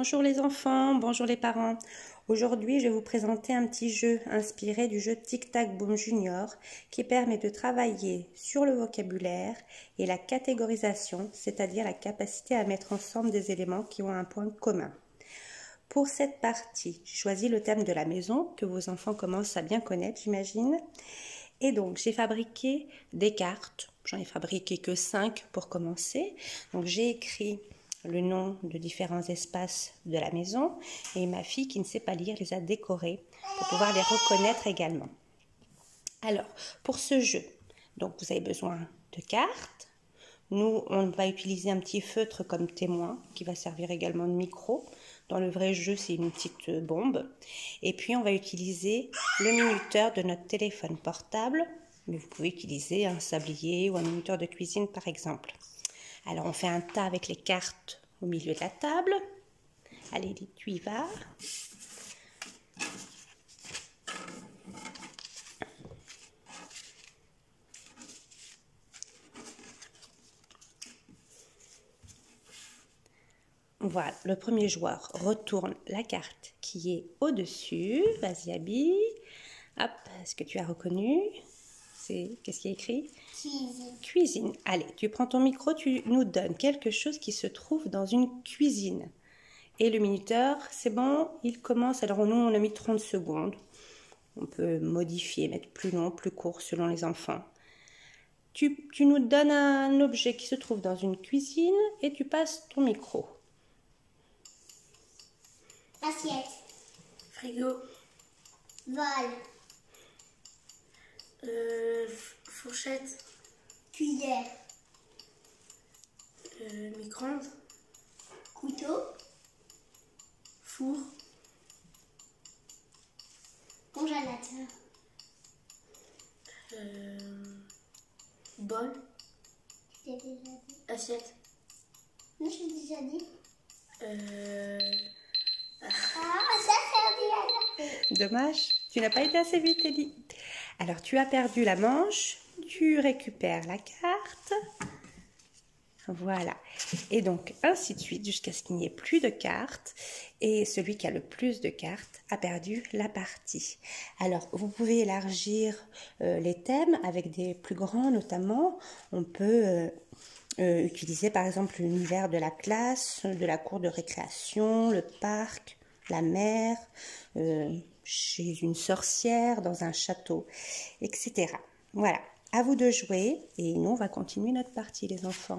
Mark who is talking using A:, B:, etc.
A: Bonjour les enfants, bonjour les parents. Aujourd'hui, je vais vous présenter un petit jeu inspiré du jeu Tic Tac Boom Junior qui permet de travailler sur le vocabulaire et la catégorisation, c'est-à-dire la capacité à mettre ensemble des éléments qui ont un point commun. Pour cette partie, j'ai choisi le thème de la maison que vos enfants commencent à bien connaître, j'imagine. Et donc, j'ai fabriqué des cartes. J'en ai fabriqué que 5 pour commencer. Donc, j'ai écrit le nom de différents espaces de la maison et ma fille qui ne sait pas lire les a décorés pour pouvoir les reconnaître également. Alors, pour ce jeu, donc vous avez besoin de cartes. Nous, on va utiliser un petit feutre comme témoin qui va servir également de micro. Dans le vrai jeu, c'est une petite bombe. Et puis, on va utiliser le minuteur de notre téléphone portable. Mais vous pouvez utiliser un sablier ou un minuteur de cuisine, par exemple. Alors, on fait un tas avec les cartes au milieu de la table. Allez, tu y vas. Voilà, le premier joueur retourne la carte qui est au-dessus. Vas-y, Abby. Hop, est-ce que tu as reconnu? Qu'est-ce qui est écrit?
B: Cuisine.
A: Cuisine. Allez, tu prends ton micro, tu nous donnes quelque chose qui se trouve dans une cuisine. Et le minuteur, c'est bon, il commence. Alors nous, on a mis 30 secondes. On peut modifier, mettre plus long, plus court selon les enfants. Tu nous donnes un objet qui se trouve dans une cuisine et tu passes ton micro.
B: Assiette.
C: Frigo.
B: Vol.
C: Fourchette.
B: Cuillère.
C: Micro-ondes.
B: Couteau.
C: Four.
B: Congélateur.
C: Bol.
B: Je t'ai déjà dit.
C: Assiette.
B: Non, je t'ai déjà dit. Ah, ça fait bien.
A: Dommage, tu n'as pas été assez vite, Ellie. Alors, tu as perdu la manche, tu récupères la carte. Voilà. Et donc, ainsi de suite, jusqu'à ce qu'il n'y ait plus de cartes. Et celui qui a le plus de cartes a perdu la partie. Alors, vous pouvez élargir les thèmes avec des plus grands, notamment. On peut utiliser, par exemple, l'univers de la classe, de la cour de récréation, le parc, la mer, chez une sorcière, dans un château, etc. Voilà. À vous de jouer. Et nous, on va continuer notre partie, les enfants.